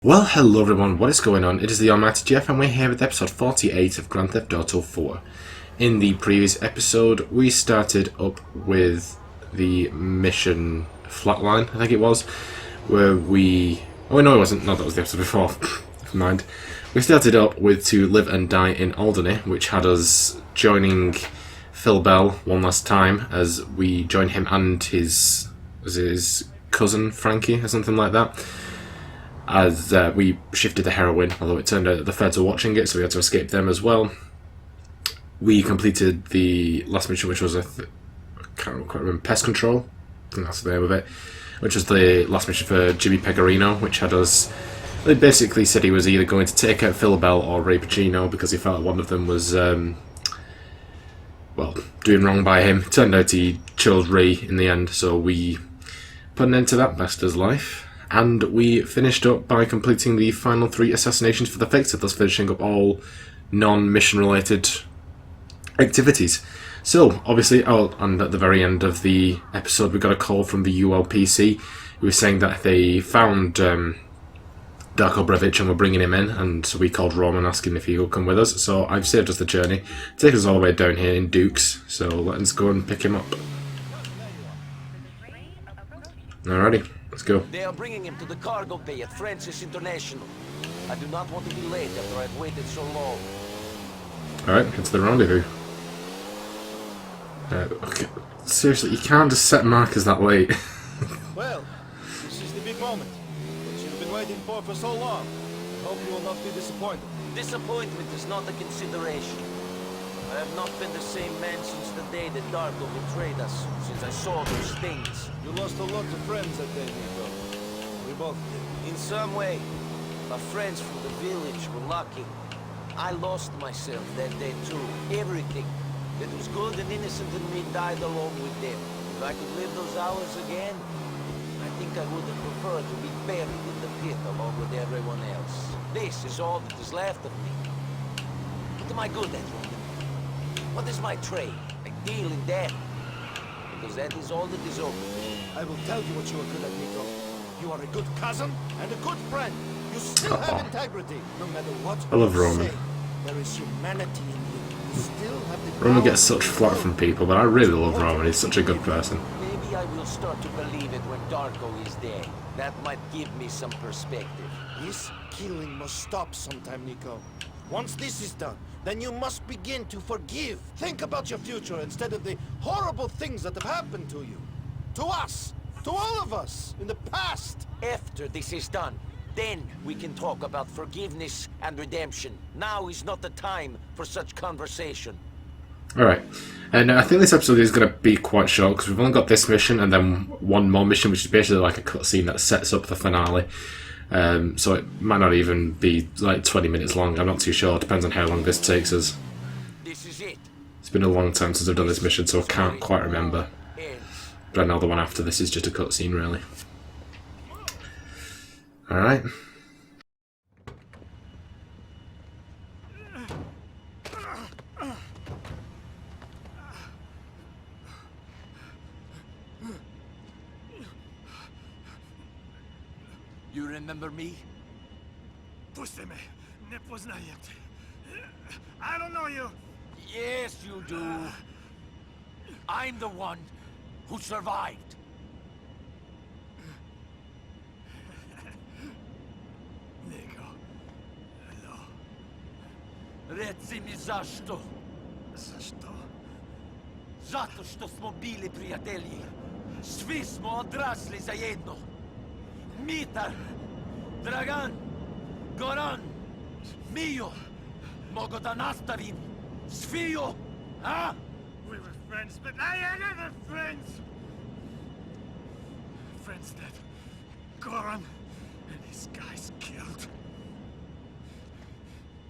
Well, hello everyone, what is going on? It is TheAlmightyGeoff and we're here with episode 48 of Grand Theft Auto 4. In the previous episode, we started up with the mission Flatline, I think it was, where we... Oh no, it wasn't. No, that was the episode before. Never mind. We started up with To Live and Die in Alderney, which had us joining Phil Bell one last time, as we joined him and his cousin Frankie, or something like that. As we shifted the heroin, although it turned out that the feds were watching it, so we had to escape them as well. We completed the last mission, which was, I can't quite remember, Pest Control? I think that's the name of it. Which was the last mission for Jimmy Pegorino, which had us... They basically said he was either going to take out Phil Bell or Ray Pacino, because he felt one of them was, well, doing wrong by him. Turned out he chose Ray in the end, so we put an end to that bastard's life. And we finished up by completing the final 3 assassinations for the Victor, thus finishing up all non-mission related activities. So, obviously, and at the very end of the episode we got a call from the ULPC who was saying that they found DARKO BREVIC and were bringing him in, and so we called Roman asking if he would come with us. So I've saved us the journey, take us all the way down here in Dukes, so let's go and pick him up. Alrighty. Let's go. They are bringing him to the cargo bay at Francis International. I do not want to be late after I've waited so long. Alright, get to the rendezvous. Okay. Seriously, you can't just set markers that late. Well, this is the big moment, which you've been waiting for so long. I hope you will not be disappointed. Disappointment is not a consideration. I have not been the same man since the day that Darko betrayed us, since I saw those things. You lost a lot of friends that day, Niko. We both did. In some way, my friends from the village were lucky. I lost myself that day too. Everything that was good and innocent in me died along with them. If I could live those hours again, I think I would have preferred to be buried in the pit along with everyone else. This is all that is left of me. What am I good at, Roman? What is my trade? I deal in death. Because that is all that is open. I will tell you what you are good at, Niko. You are a good cousin and a good friend. You still have integrity, no matter what I love you Roman. say. There is humanity in you. You still have the Roman power gets such to flack from people, but I really love Roman. He's such a good person. Maybe I will start to believe it when Darko is dead. That might give me some perspective. This killing must stop sometime, Niko. Once this is done, then you must begin to forgive. Think about your future instead of the horrible things that have happened to you. To us. To all of us. In the past. After this is done, then we can talk about forgiveness and redemption. Now is not the time for such conversation. Alright, and I think this episode is going to be quite short, because we've only got this mission and then one more mission, which is basically like a cutscene that sets up the finale. So it might not even be like 20 minutes long, I'm not too sure, depends on how long this takes us. This is it. It's been a long time since I've done this mission, so I can't quite remember. But I know the one after this is just a cutscene, really. Alright. You remember me? Pusti me, ne poznajem te. I don't know you. Yes, you do. I'm the one who survived. Niko, hello. Reci mi zašto. Zašto? Zato što smo bili prijatelji. Svi smo odrasli zajedno. Mitar, Dragan, Goran, Mio. Mogu da nastavim. Sviju, a? We were friends, but I had other friends. Friends that Goran and his guys killed.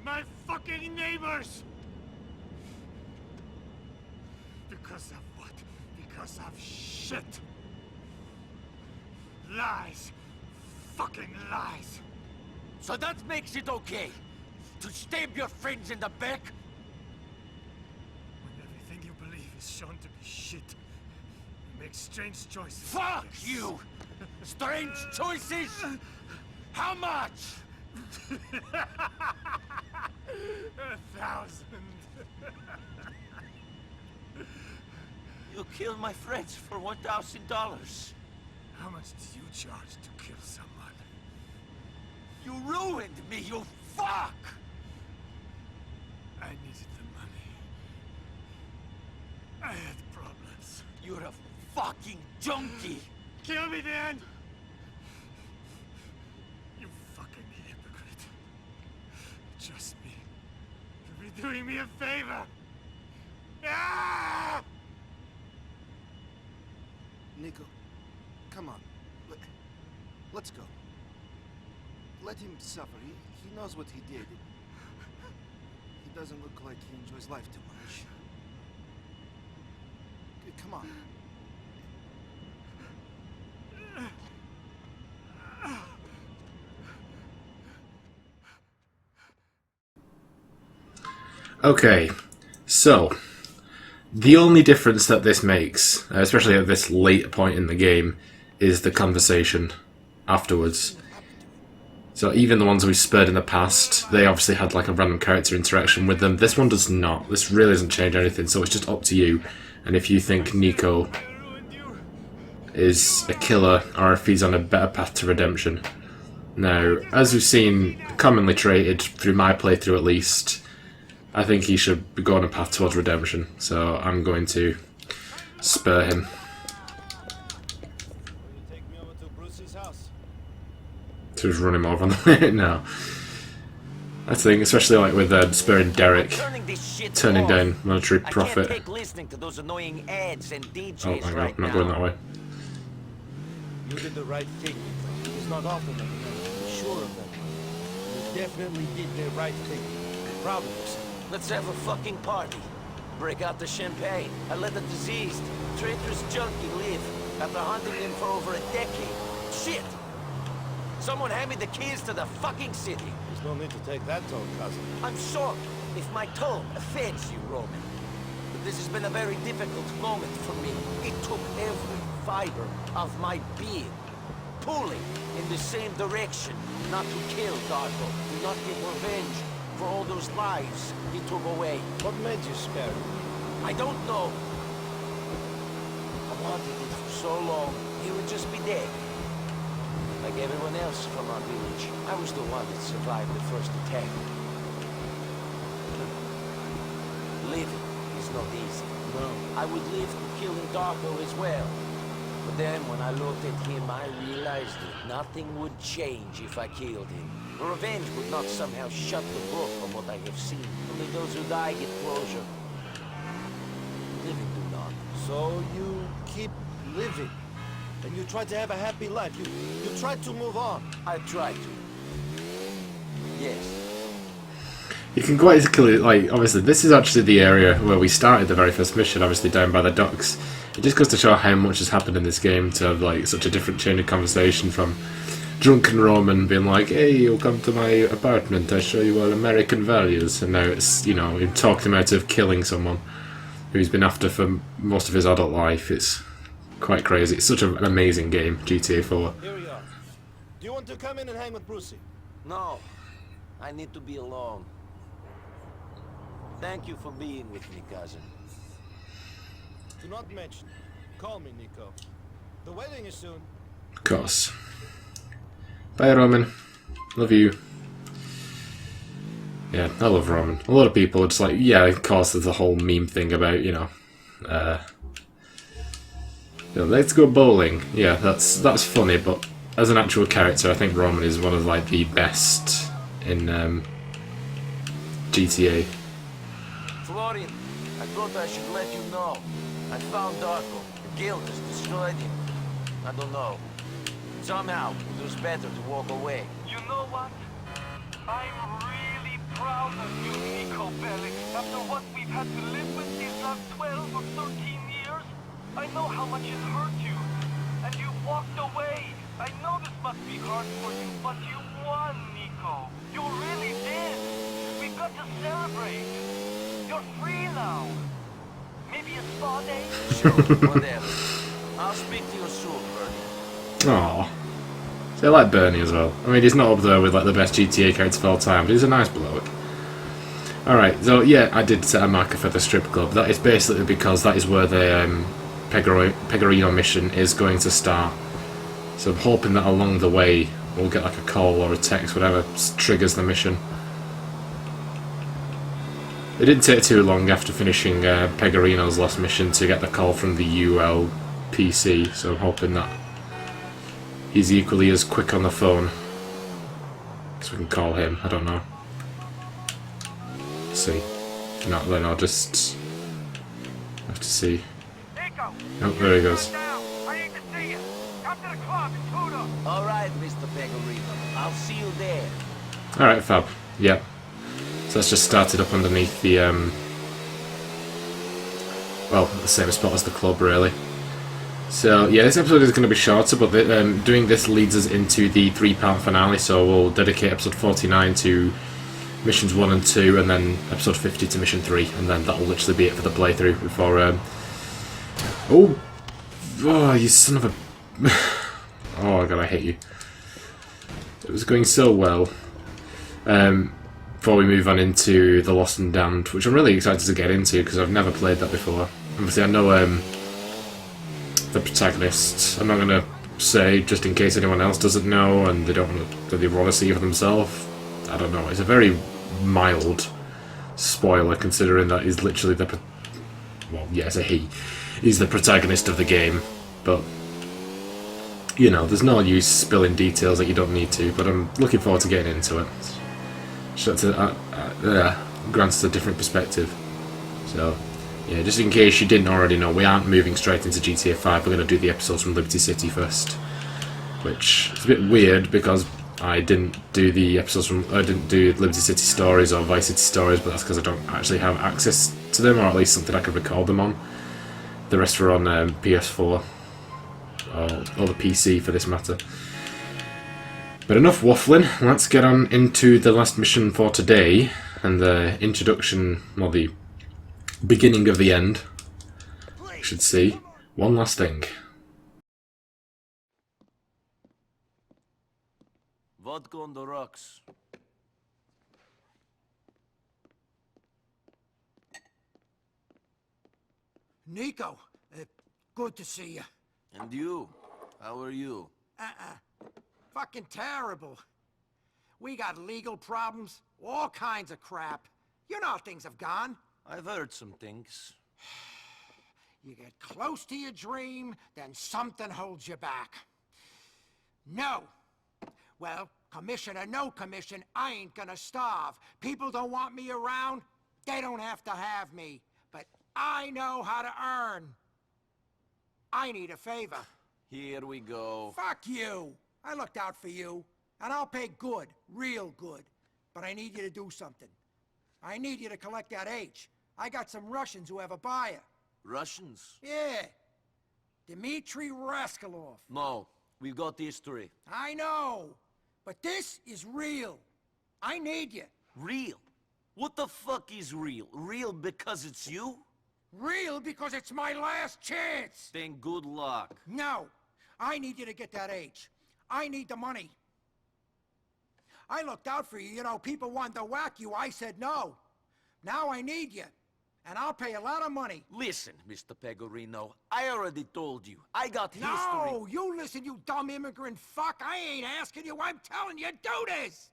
My fucking neighbors! Because of what? Because of shit. Lies. Fucking lies. So that makes it okay to stab your friends in the back? When everything you believe is shown to be shit, you make strange choices. Fuck you! Strange choices? How much? 1,000. You killed my friends for $1,000. How much do you charge to kill someone? You ruined me, you fuck! I needed the money. I had problems. You're a fucking junkie! Kill me then! You fucking hypocrite. Trust me. You'll be doing me a favor. Ah! Niko, come on. Let's go. Let him suffer. He knows what he did. He doesn't look like he enjoys life too much. Come on. Okay, so the only difference that this makes, especially at this late point in the game, is the conversation afterwards. So even the ones we spurred in the past, they obviously had like a random character interaction with them. This one does not. This really doesn't change anything, so it's just up to you. And if you think Niko is a killer, or if he's on a better path to redemption. Now, as we've seen commonly traded through my playthrough at least, I think he should be going a path towards redemption, so I'm going to spur him. Take me over to Bruce's house. To just run him over on the way now. I think, especially like with spurring Derek, turning down monetary profit. I can't take listening to those annoying ads and DJs Oh, hang on, right I'm not now. going that way. You did the right thing. It's not often that you be sure of that. You definitely did the right thing. Proud of yourself. Let's have a fucking party. Break out the champagne. I let the diseased, traitorous junkie live after hunting him for over a decade. Shit! Someone hand me the keys to the fucking city. There's no need to take that tone, cousin. I'm sorry if my tone offends you, Roman. But this has been a very difficult moment for me. It took every fiber of my being pulling in the same direction. Not to kill Darko, to not get revenge for all those lives he took away. What made you spare him? I don't know. I wanted it for so long. He would just be dead. Like everyone else from our village. I was the one that survived the first attack. Living is not easy. No. I would live killing Darko as well. But then when I looked at him, I realized that nothing would change if I killed him. Revenge would not somehow shut the book on what I have seen. Only those who die get closure. Living do not. So you keep living. And you try to have a happy life. You try to move on. I tried to. Yes. You can quite easily, like, obviously this is actually the area where we started the very first mission, obviously down by the docks. It just goes to show how much has happened in this game to have like such a different chain of conversation from drunken Roman being like, hey, you'll come to my apartment, I show you all American values, and now it's, you know, him talking him out of killing someone who he's been after for most of his adult life. It's quite crazy. It's such an amazing game, GTA 4. Here we are. Do you want to come in and hang with Brucey? No. I need to be alone. Thank you for being with me, cousin. Do not mention it. Call me, Niko. The wedding is soon. Of course. Bye, Roman. Love you. Yeah, I love Roman. A lot of people are just like, yeah, of course there's a whole meme thing about, you know, let's go bowling. Yeah, that's funny, but as an actual character, I think Roman is one of like the best in GTA. Florian, I thought I should let you know. I found Darko. The guild has destroyed him. I don't know. Somehow, it was better to walk away. You know what? I'm really proud of you, Niko Bellic. After what we've had to live with these last 12 or 13 years, I know how much it hurt you. And you walked away. I know this must be hard for you, but you won, Niko. You really did. We've got to celebrate. You're free now. Maybe a spa day? Sure, whatever. I'll speak to you soon, Bernie. Aww. So I like Bernie as well. I mean, he's not up there with like the best GTA character of all time, but he's a nice bloke. Alright, so yeah, I did set a marker for the strip club. That is basically because that is where the Pegorino mission is going to start. So I'm hoping that along the way we'll get like a call or a text, whatever triggers the mission. It didn't take too long after finishing Pegorino's last mission to get the call from the ULPC, so I'm hoping that he's equally as quick on the phone. So we can call him, I don't know. Let's see. If not, then I'll just have to see. Niko, Oh, there he goes. now. I need to see you. Come to the club in Tuda. All right, Mr. Pegorino. I'll see you there. Alright, fab. Yep. So let's just start it up underneath the, well, the same spot as the club, really. So, yeah, this episode is going to be shorter, but doing this leads us into the 3-part finale, so we'll dedicate episode 49 to missions 1 and 2, and then episode 50 to mission 3, and then that'll literally be it for the playthrough before, oh, you son of a... oh, God, I hate you. It was going so well. Before we move on into The Lost and Damned, which I'm really excited to get into, because I've never played that before. Obviously, I know, the protagonist. I'm not going to say, just in case anyone else doesn't know, and they want to see for themselves. I don't know. It's a very mild spoiler, considering that he's literally the... well, yeah, it's a he. He's the protagonist of the game, but... you know, there's no use spilling details that you don't need to, but I'm looking forward to getting into it. Grants us a different perspective. So, yeah, just in case you didn't already know, we aren't moving straight into GTA 5. We're going to do the episodes from Liberty City first, which is a bit weird because I didn't do the episodes from... I didn't do Liberty City stories or Vice City stories, but that's because I don't actually have access to them, or at least something I can record them on. The rest were on PS4 or the PC for this matter. But enough waffling, let's get on into the last mission for today, and the introduction, or the beginning of the end, you should see. One last thing. Vodka on the rocks. Niko, good to see you. And you? How are you? Fucking terrible. We got legal problems, all kinds of crap. You know how things have gone. I've heard some things. You get close to your dream, then something holds you back. No. Well, commission or no commission, I ain't gonna starve. People don't want me around, they don't have to have me. But I know how to earn. I need a favor. Here we go. Fuck you! I looked out for you, and I'll pay good, real good. But I need you to do something. I need you to collect that H. I got some Russians who have a buyer. Russians? Yeah. Dmitri Rascalov. No, we've got history. I know, but this is real. I need you. Real? What the fuck is real? Real because it's you? Real because it's my last chance. Then good luck. No, I need you to get that H. I need the money. I looked out for you, you know, people wanted to whack you, I said no. Now I need you, and I'll pay a lot of money. Listen, Mr. Pegorino, I already told you. I got history. No, you listen, you dumb immigrant fuck. I ain't asking you, I'm telling you, do this!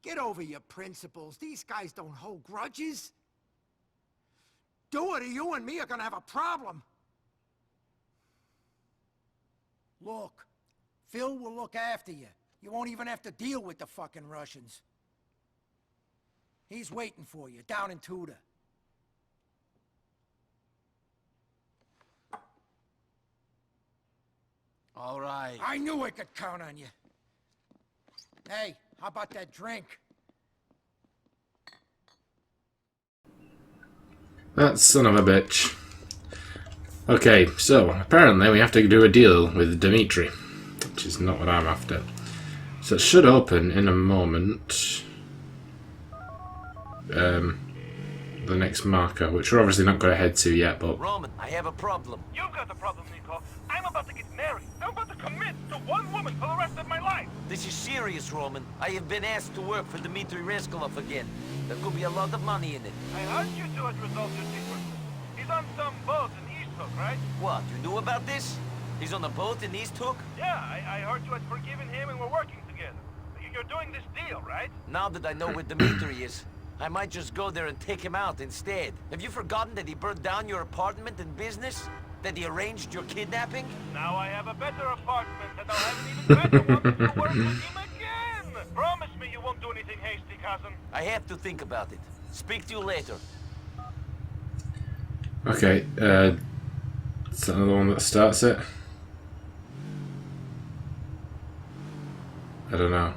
Get over your principles. These guys don't hold grudges. Do it or you and me are gonna have a problem. Look, Phil will look after you. You won't even have to deal with the fucking Russians. He's waiting for you, down in Tuda. All right. I knew I could count on you. Hey, how about that drink? That son of a bitch. Okay, so apparently we have to do a deal with Dmitri, which is not what I'm after. So it should open in a moment. the next marker, which we're obviously not going to head to yet, but... Roman, I have a problem. You've got a problem, Niko. I'm about to get married. I'm about to commit to one woman for the rest of my life. This is serious, Roman. I have been asked to work for Dmitri Reskolov again. There could be a lot of money in it. I heard you two had resolved your differences. He's on some boat in Easthook, right? What, you knew about this? He's on a boat in Easthook? Yeah, I heard you had forgiven him and we're working together. You're doing this deal, right? Now that I know where Dmitri is, I might just go there and take him out instead. Have you forgotten that he burned down your apartment and business? That he arranged your kidnapping? Now I have a better apartment and I'll have an even better one to work with him again! Promise me you won't do anything hasty, cousin. I have to think about it. Speak to you later. Okay, is that another one that starts it? I don't know.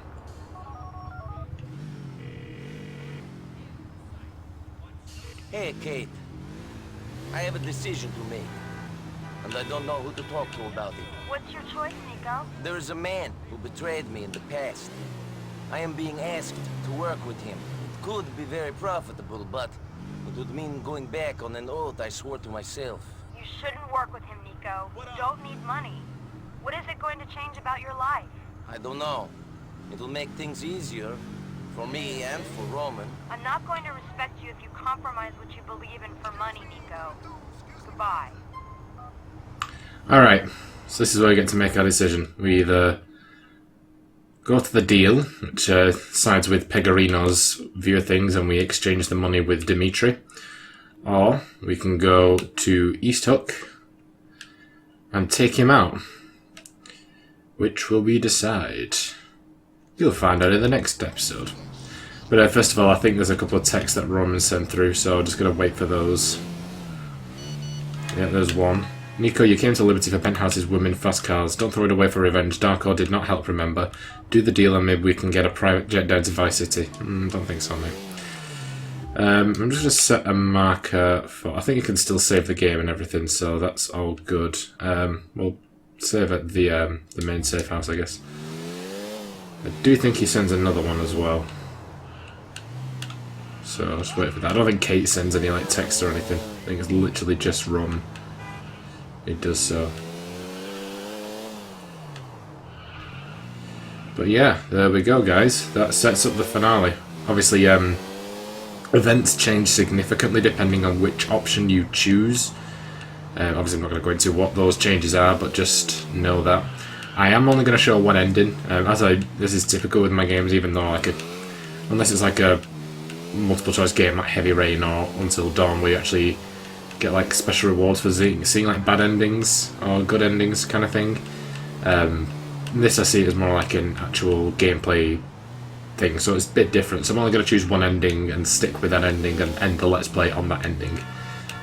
Hey, Kate. I have a decision to make. And I don't know who to talk to about it. What's your choice, Niko? There is a man who betrayed me in the past. I am being asked to work with him. It could be very profitable, but it would mean going back on an oath I swore to myself. You shouldn't work with him, Niko. You don't need money. What is it going to change about your life? I don't know. It'll make things easier for me and for Roman. I'm not going to respect you if you compromise what you believe in for money, Niko. Goodbye. Alright, so this is where we get to make our decision. We either go to the deal, which sides with Pegorino's view of things, and we exchange the money with Dmitri, or we can go to Easthook and take him out. Which will we decide? You'll find out in the next episode. But first of all, I think there's a couple of texts that Roman sent through, so I'm just going to wait for those. Yeah, there's one. Niko, you came to Liberty for penthouses, women, fast cars. Don't throw it away for revenge. Darko did not help, remember. Do the deal and maybe we can get a private jet down to Vice City. Don't think so, mate. I'm just going to set a marker for... I think you can still save the game and everything, so that's all good. We'll save at the main safe house, I guess. I do think he sends another one as well. So I'll just wait for that. I don't think Kate sends any like text or anything. I think it's literally just Roman. It does so. But yeah, there we go, guys. That sets up the finale. Obviously, events change significantly depending on which option you choose. Obviously, I'm not going to go into what those changes are, but just know that I am only going to show one ending. This is typical with my games, even though unless it's like a multiple choice game like Heavy Rain or Until Dawn, where you actually get like special rewards for seeing like bad endings or good endings kind of thing. This I see as more like an actual gameplay thing, so it's a bit different. So I'm only going to choose one ending and stick with that ending and end the Let's Play on that ending,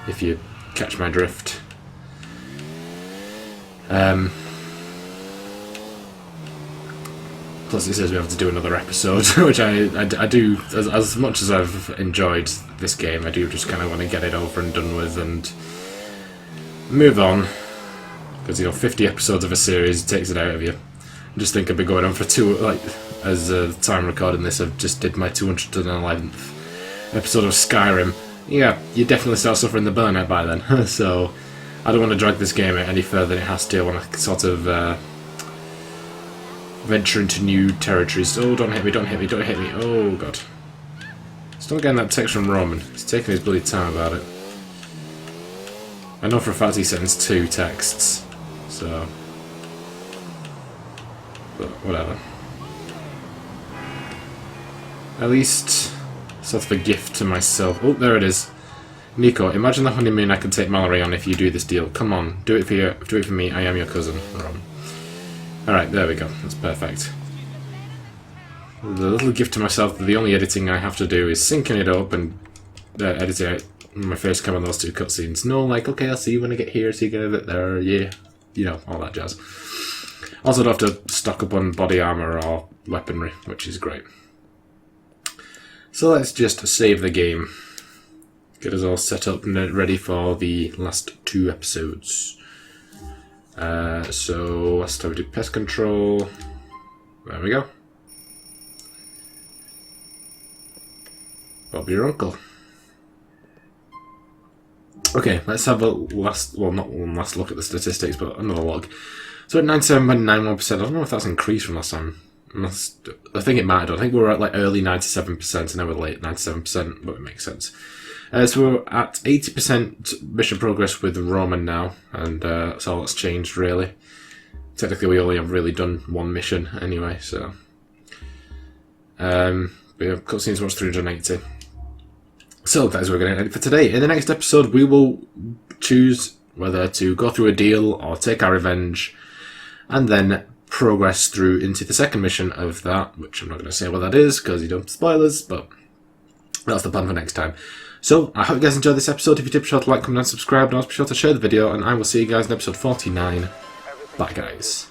if you catch my drift. Plus it says we have to do another episode, which I do, as much as I've enjoyed this game, I do just kind of want to get it over and done with and move on. Because, 50 episodes of a series takes it out of you. I just think I've been going on for as time recording this, I've just did my 211th episode of Skyrim. Yeah, you definitely start suffering the burnout by then. So, I don't want to drag this game out any further than it has to. I want to sort of venture into new territories. Oh, don't hit me, don't hit me, don't hit me. Oh, God. Still getting that text from Roman. He's taking his bloody time about it. I know for a fact he sends 2 texts. So... but whatever. At least sort of a gift to myself. Oh, there it is. Niko, imagine the honeymoon I can take Mallory on if you do this deal. Come on, do it for me. I am your cousin. Ron. Alright, there we go. That's perfect. The little gift to myself, the only editing I have to do is syncing it up and editing it. My face cam on those 2 cutscenes. No, like, okay, I'll see you when I get here, see you get a bit there, yeah. All that jazz. Also don't have to stock up on body armor or weaponry, which is great. So let's just save the game. Get us all set up and ready for the last 2 episodes. So let's start with pest control. There we go. Bob your uncle. Okay, let's have a last, well, not one last look at the statistics, but another log. So at 97.91%, I don't know if that's increased from last time. I think it might have done. I think we were at like early 97%, and now we're late 97%, but it makes sense. So we're at 80% mission progress with Roman now, and that's all that's changed really. Technically, we only have really done one mission anyway, so. But yeah, cutscenes was 380. So that is where we're going to end it for today. In the next episode, we will choose whether to go through a deal or take our revenge, and then progress through into the second mission of that, which I'm not going to say what that is because you don't spoilers, but that's the plan for next time. So I hope you guys enjoyed this episode. If you did, be sure to like, comment, and subscribe, and also be sure to share the video, and I will see you guys in episode 49. Bye, guys.